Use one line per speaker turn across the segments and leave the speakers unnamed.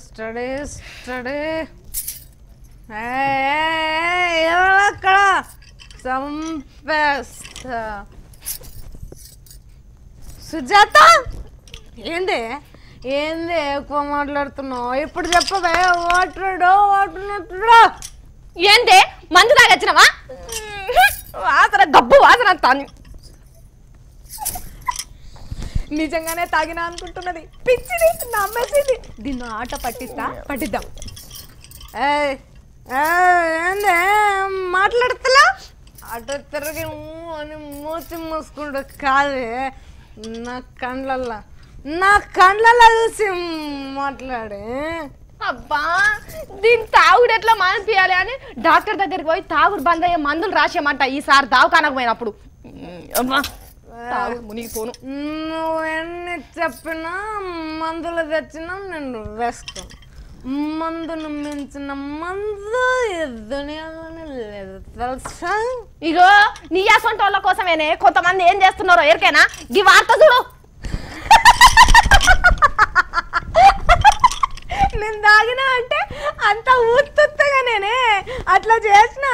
Study study అక్కడ చంపేస్తా. సుజాత ఏంది ఏంది ఎక్కువ మాట్లాడుతున్నావు? ఇప్పుడు చెప్పవే. వాటరుడో వాటర్
ఏంది మందు తాగచ్చినవా? వాసన గబ్బు వాసన తాను నిజంగానే తాగినా అనుకుంటున్నది. పిచ్చిది నమ్మేసింది. దీన్ని ఆట పట్టిద్దాం.
ఏంది మాట్లాడతలా? అటు తిరిగి అని మూసి మూసుకుంటూ కాదే నా కండ్లల్లో చూసి మాట్లాడే.
అబ్బా దీన్ని తాగుడు ఎట్లా మానిపియాలి అని డాక్టర్ దగ్గరికి పోయి తాగుడు బంద్ అయ్యే మందులు రాసేయమంట ఈసారి దవాఖానకు పోయినప్పుడు. మునిగిపోను.
నువ్వు ఎన్ని చెప్పినా మందులు తెచ్చినా నేను వేసుకోను. మందును మించిన మందు ఈ దునియాలోనే లేదు తెలుసా?
ఇగో నీ అసొంటి వాళ్ళ కోసమేనే కొంతమంది ఏం చేస్తున్నారో ఎరికైనా ఈ వార్త చూడు.
నేను తాగినా అంటే అంత ఉత్తుగా నేనే అట్లా చేసిన.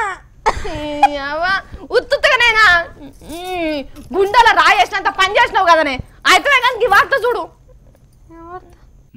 ఉత్తుగానేనా? గుండెల రాయేసినంత పని చేసినావు కదనే. అయితే కానీ ఈ వార్త చూడు.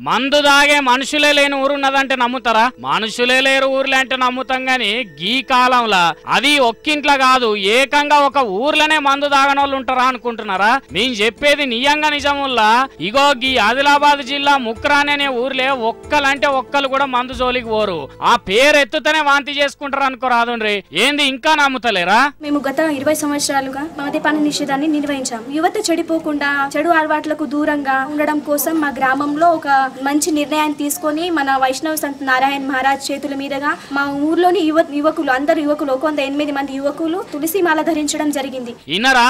మందు దాగే మనుషులే లేని ఊరున్నదంటే నమ్ముతారా? మనుషులే లేరు ఊర్లే అంటే నమ్ముతాం గాని గీ కాలంలో అది ఒక్కింట్లో కాదు ఏకంగా ఒక ఊర్లోనే మందు దాగనోళ్ళు ఉంటారా అనుకుంటున్నారా? నేను చెప్పేది నిజంగా నిజముల్లా. ఇగో గీ ఆదిలాబాద్ జిల్లా ముక్రాన్ అనే ఊర్లే ఒక్కలంటే ఒక్కలు కూడా మందు జోలికి పోరు. ఆ పేరు ఎత్తుతనే వాంతి చేసుకుంటారు అనుకోరాదుండ్రి. ఏంది ఇంకా నమ్ముతలేరా?
మేము గత 20 సంవత్సరాలుగా మద్యపాన నిషేధాన్ని నిర్వహించాం. యువత చెడిపోకుండా చెడు అలవాట్లకు దూరంగా ఉండడం కోసం మా గ్రామంలో ఒక మంచి నిర్ణయాన్ని తీసుకొని మన వైష్ణవ సంత్ నారాయణ మహారాజ్ చేతుల మీదుగా మా ఊర్లోని యువకులు అందరు యువకులు 108 మంది యువకులు తులసి మాల ధరించడం జరిగింది.
ఇన్నరా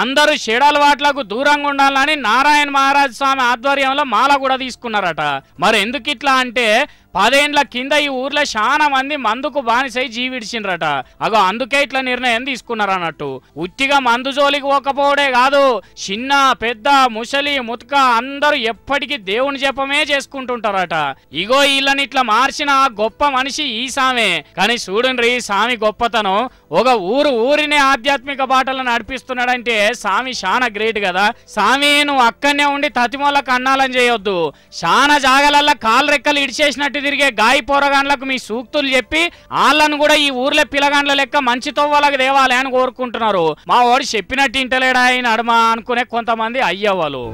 అందరూ చెడలవాట్లకు దూరంగా ఉండాలని నారాయణ మహారాజ్ స్వామి ఆధ్వర్యంలో మాల కూడా తీసుకున్నారట. మరి ఎందుకు ఇట్లా అంటే 10 ఏళ్ల కింద ఈ ఊర్లో చాలా మంది మందుకు బానిసై జీవిడిచిండ్రట. అగో అందుకే ఇట్లా నిర్ణయం తీసుకున్నారన్నట్టు. ఉట్టిగా మందు జోలికి పోకపోవడే కాదు, చిన్న పెద్ద ముసలి ముతక అందరూ ఎప్పటికీ దేవుని జపమే చేసుకుంటుంటారట. ఇగో వీళ్ళని ఇట్లా మార్చిన గొప్ప మనిషి ఈ సామే. కానీ చూడండి సామి గొప్పతనం. ఒక ఊరినే ఆధ్యాత్మిక బాటలు నడిపిస్తున్నాడంటే సామి చాలా గ్రేట్ కదా. సామి నువ్వు అక్కడనే ఉండి తతిమోళ్ళకు అన్నాలని చేయొద్దు. చాలా జాగాలల్లో కాలు రెక్కలు ఇడిచేసినట్టు తిరిగే గాయ పోరగాండ్లకు మీ సూక్తులు చెప్పి వాళ్ళను కూడా ఈ ఊర్లో పిల్లగాండ్ల లెక్క మంచి తవ్వాలకు దేవాలి అని కోరుకుంటున్నారు. మా వాడు చెప్పినట్టు ఇంటలేడా ఆయన అడమా అనుకునే కొంతమంది అయ్యవ్వలు.